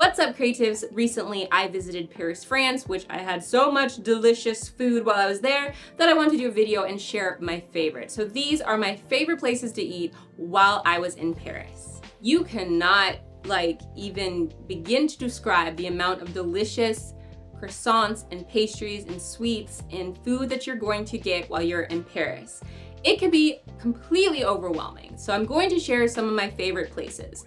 What's up, creatives? Recently, I visited Paris, France, which I had so much delicious food while I was there that I wanted to do a video and share my favorite. So these are my favorite places to eat while I was in Paris. You cannot even begin to describe the amount of delicious croissants and pastries and sweets and food that you're going to get while you're in Paris. It can be completely overwhelming. So I'm going to share some of my favorite places.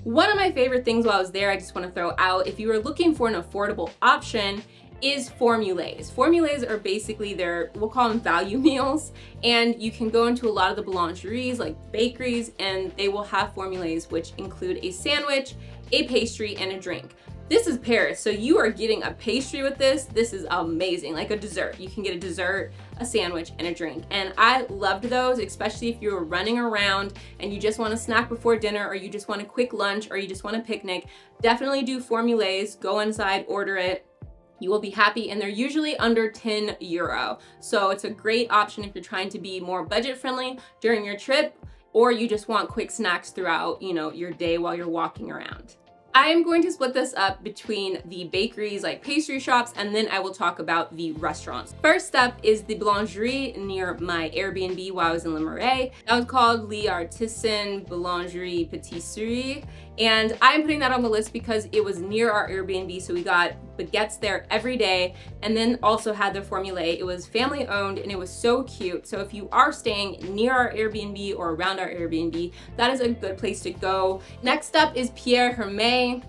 One of my favorite things while I was there, I just want to throw out, if you are looking for an affordable option, is formules. Formules are basically we'll call them value meals, and you can go into a lot of the boulangeries like bakeries and they will have formules which include a sandwich, a pastry, and a drink. This is Paris, so you are getting a pastry with this. This is amazing, like a dessert. You can get a dessert, a sandwich, and a drink. And I loved those, especially if you're running around and you just want a snack before dinner, or you just want a quick lunch, or you just want a picnic. Definitely do formules, go inside, order it. You will be happy, and they're usually under 10 euro. So it's a great option if you're trying to be more budget friendly during your trip, or you just want quick snacks throughout, your day while you're walking around. I am going to split this up between the bakeries, like pastry shops, and then I will talk about the restaurants. First up is the Boulangerie near my Airbnb while I was in Le Marais. That was called Artisan Boulangerie Patisserie. And I'm putting that on the list because it was near our Airbnb, so we got baguettes there every day, and then also had their formulae. It was family owned and it was so cute. So if you are staying near our Airbnb or around our Airbnb, that is a good place to go. Next up is Pierre Herme.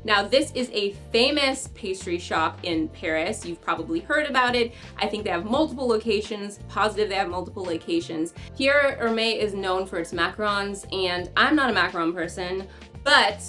Now, this is a famous pastry shop in Paris. You've probably heard about it. I think they have multiple locations. Positive they have multiple locations. Pierre Herme is known for its macarons, and I'm not a macaron person, but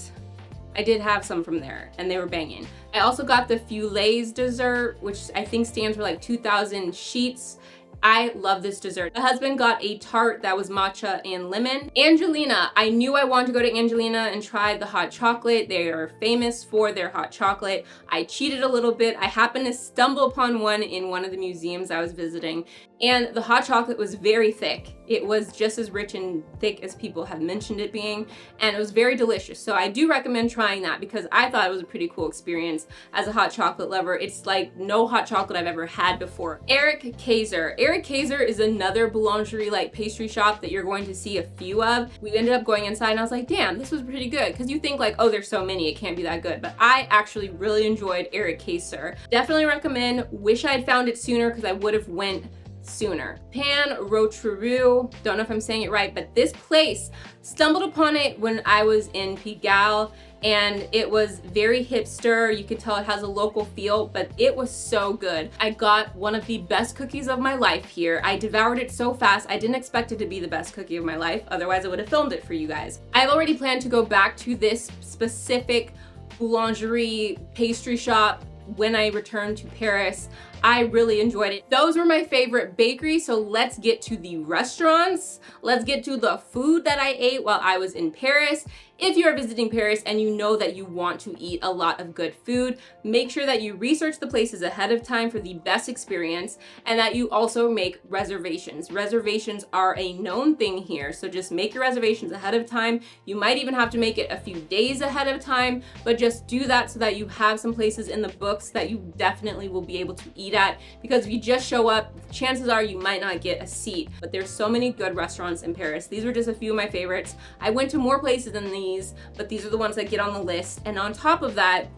I did have some from there and they were banging. I also got the Fulaise dessert, which I think stands for like 2,000 sheets. I love this dessert. My husband got a tart that was matcha and lemon. Angelina, I knew I wanted to go to Angelina and try the hot chocolate. They are famous for their hot chocolate. I cheated a little bit. I happened to stumble upon one in one of the museums I was visiting, and the hot chocolate was very thick. It was just as rich and thick as people have mentioned it being, and it was very delicious. So I do recommend trying that because I thought it was a pretty cool experience as a hot chocolate lover. It's like no hot chocolate I've ever had before. Kayser. Kayser is another boulangerie like pastry shop that you're going to see a few of. We ended up going inside and I was like, damn, this was pretty good. Because you think like, oh, there's so many, it can't be that good. But I actually really enjoyed Kayser. Definitely recommend. Wish I had found it sooner because I would have went sooner. PAIN RETROUVE, don't know if I'm saying it right, but this place, stumbled upon it when I was in Pigalle, and it was very hipster. You could tell it has a local feel, but it was so good. I got one of the best cookies of my life here. I devoured it so fast. I didn't expect it to be the best cookie of my life, otherwise I would have filmed it for you guys. I've already planned to go back to this specific boulangerie pastry shop when I returned to Paris. I really enjoyed it. Those were my favorite bakeries, so let's get to the restaurants. Let's get to the food that I ate while I was in Paris. If you are visiting Paris and you know that you want to eat a lot of good food, make sure that you research the places ahead of time for the best experience, and that you also make reservations. Reservations are a known thing here, so just make your reservations ahead of time. You might even have to make it a few days ahead of time, but just do that so that you have some places in the books that you definitely will be able to eat at, because if you just show up, chances are you might not get a seat. But there's so many good restaurants in Paris. These were just a few of my favorites. I went to more places than these, but these are the ones that get on the list. And on top of that,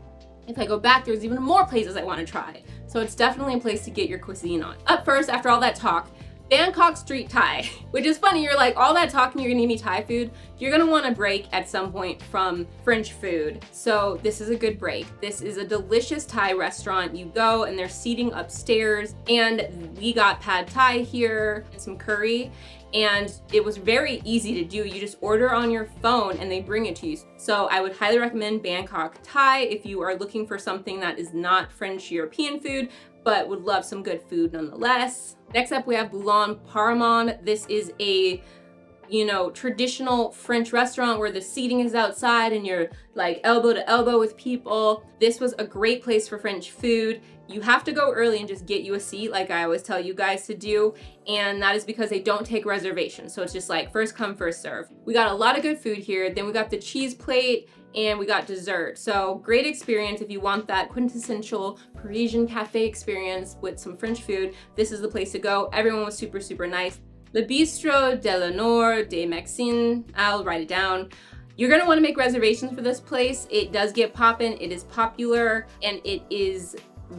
if I go back, there's even more places I want to try. So it's definitely a place to get your cuisine on. Up first, after all that talk, Bangkok Street Thai, which is funny. You're like, all that talking, you're gonna eat me Thai food. You're gonna want to break at some point from French food. So this is a good break. This is a delicious Thai restaurant. You go and there's seating upstairs, and we got pad Thai here, some curry, and it was very easy to do. You just order on your phone and they bring it to you. So I would highly recommend Bangkok Thai if you are looking for something that is not French European food, but would love some good food nonetheless. Next up, we have Bouillon Pharamond. This is a traditional French restaurant where the seating is outside and you're like elbow to elbow with people. This was a great place for French food. You have to go early and just get you a seat, like I always tell you guys to do, and that is because they don't take reservations. So it's just like first come, first serve. We got a lot of good food here. Then we got the cheese plate, and we got dessert. So great experience if you want that quintessential Parisian cafe experience with some French food. This is the place to go. Everyone was super, super nice. Le Bistrot de l'Honneur de Maxence, I'll write it down. You're gonna wanna make reservations for this place. It does get poppin', it is popular, and it is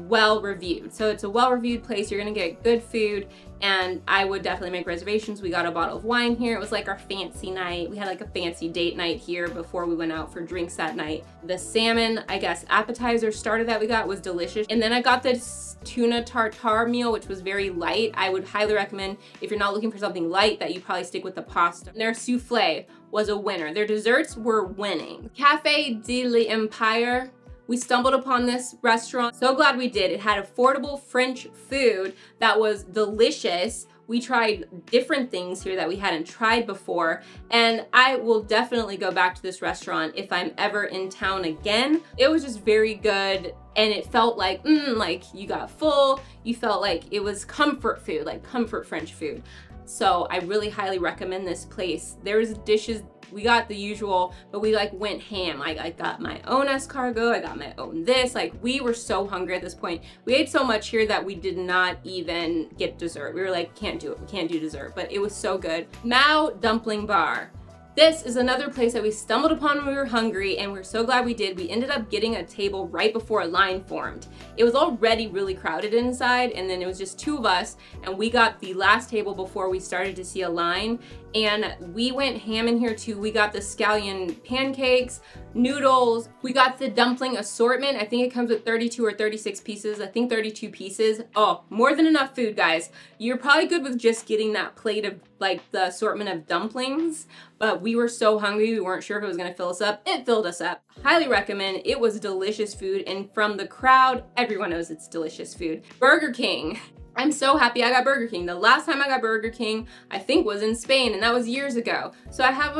well reviewed. So it's a well reviewed place. You're gonna get good food, and I would definitely make reservations. We got a bottle of wine here. It was like our fancy night. We had like a fancy date night here before we went out for drinks that night. The salmon, I guess, appetizer starter that we got was delicious. And then I got this tuna tartare meal, which was very light. I would highly recommend, if you're not looking for something light, that you probably stick with the pasta. Their souffle was a winner. Their desserts were winning. Café de l'Empire. We stumbled upon this restaurant. So glad we did. It had affordable French food that was delicious. We tried different things here that we hadn't tried before, and I will definitely go back to this restaurant if I'm ever in town again. It was just very good, and it felt like you got full. You felt like it was comfort food, like comfort French food. So I really highly recommend this place. There's dishes, we got the usual, but we like went ham. I got my own escargot, I got my own this. Like, we were so hungry at this point. We ate so much here that we did not even get dessert. We were like, can't do it, we can't do dessert, but it was so good. Mao Dumpling Bar. This is another place that we stumbled upon when we were hungry, and we're so glad we did. We ended up getting a table right before a line formed. It was already really crowded inside, and then it was just two of us, and we got the last table before we started to see a line, and we went ham in here too. We got the scallion pancakes, noodles, we got the dumpling assortment. I think it comes with 32 or 36 pieces. I think 32 pieces. Oh, more than enough food, guys. You're probably good with just getting that plate of like the assortment of dumplings, but we were so hungry, we weren't sure if it was gonna fill us up. It filled us up. Highly recommend. It was delicious food, and from the crowd, everyone knows it's delicious food. Burger King. I'm so happy I got Burger King. The last time I got Burger King, I think, was in Spain, and that was years ago. So I have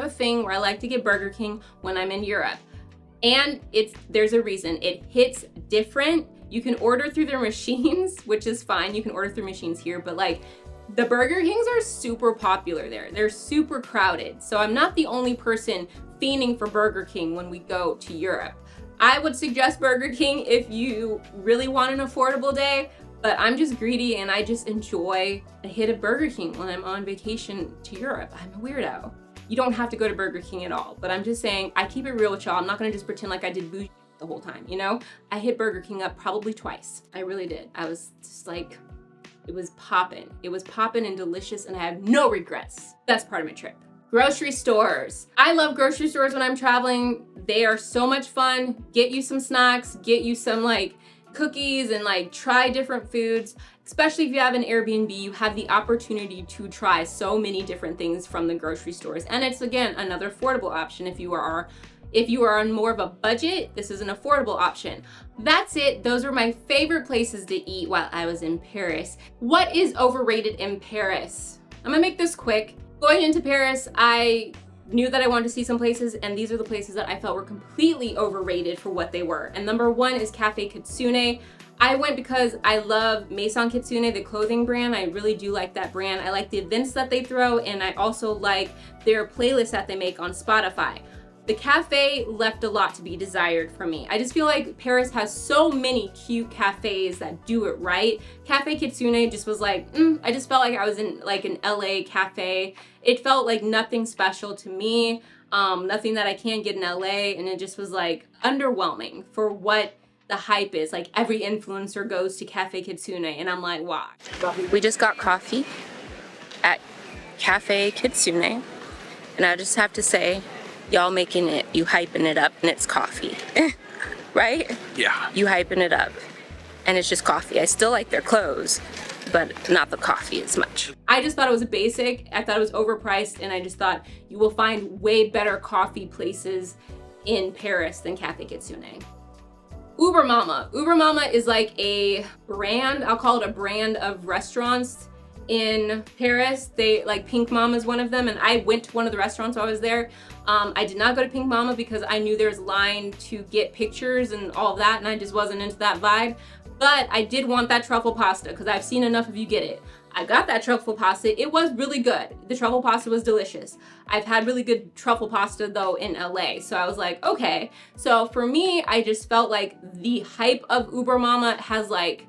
a thing where I like to get Burger King when I'm in Europe. And there's a reason. It hits different. You can order through their machines, which is fine. You can order through machines here, but like, the Burger Kings are super popular there. They're super crowded. So I'm not the only person fiending for Burger King when we go to Europe. I would suggest Burger King if you really want an affordable day, but I'm just greedy and I just enjoy a hit of Burger King when I'm on vacation to Europe. I'm a weirdo. You don't have to go to Burger King at all, but I'm just saying, I keep it real with y'all. I'm not gonna just pretend like I did bougie the whole time, you know? I hit Burger King up probably twice. I really did. I was just like, it was poppin'. It was poppin' and delicious, and I have no regrets. Best part of my trip. Grocery stores. I love grocery stores when I'm traveling. They are so much fun. Get you some snacks, get you some like cookies, and like try different foods. Especially if you have an Airbnb, you have the opportunity to try so many different things from the grocery stores. And it's, again, another affordable option if you are on more of a budget. This is an affordable option. That's it. Those were my favorite places to eat while I was in Paris. What is overrated in Paris? I'm gonna make this quick. Going into Paris, I knew that I wanted to see some places, and these are the places that I felt were completely overrated for what they were. And number one is Café Kitsune. I went because I love Maison Kitsune, the clothing brand. I really do like that brand. I like the events that they throw, and I also like their playlists that they make on Spotify. The cafe left a lot to be desired for me. I just feel like Paris has so many cute cafes that do it right. Café Kitsune just was like, I just felt like I was in like an LA cafe. It felt like nothing special to me, nothing that I can't get in LA, and it just was like underwhelming for what the hype is. Like, every influencer goes to Café Kitsune, and I'm like, why? We just got coffee at Café Kitsune, and I just have to say, y'all making it, you hyping it up, and it's coffee, right? Yeah. You hyping it up, and it's just coffee. I still like their clothes, but not the coffee as much. I just thought it was basic. I thought it was overpriced, and I just thought you will find way better coffee places in Paris than Café Kitsune. Uber Mama. Uber Mama is like a brand, I'll call it a brand of restaurants in Paris. They like Pink Mama is one of them, and I went to one of the restaurants while I was there. I did not go to Pink Mama because I knew there was a line to get pictures and all of that, and I just wasn't into that vibe. But I did want that truffle pasta because I've seen enough of you get it. I got that truffle pasta. It was really good. The truffle pasta was delicious. I've had really good truffle pasta though in LA. So I was like, okay. So for me, I just felt like the hype of Uber Mama has like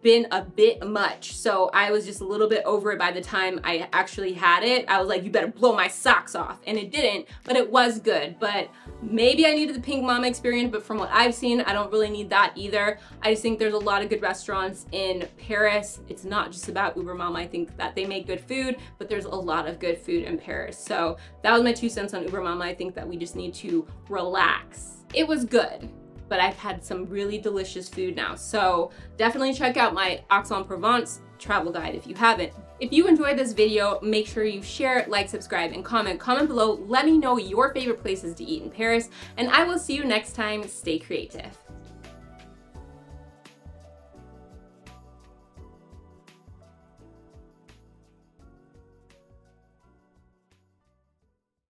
been a bit much. So I was just a little bit over it by the time I actually had it. I was like, you better blow my socks off. And it didn't, but it was good. But maybe I needed the Pink Mama experience, but from what I've seen, I don't really need that either. I just think there's a lot of good restaurants in Paris. It's not just about Uber Mama. I think that they make good food, but there's a lot of good food in Paris. So that was my 2 cents on Uber Mama. I think that we just need to relax. It was good, but I've had some really delicious food now. So definitely check out my Aix-en-Provence travel guide if you haven't. If you enjoyed this video, make sure you share, like, subscribe, and comment. Comment below, let me know your favorite places to eat in Paris, and I will see you next time. Stay creative.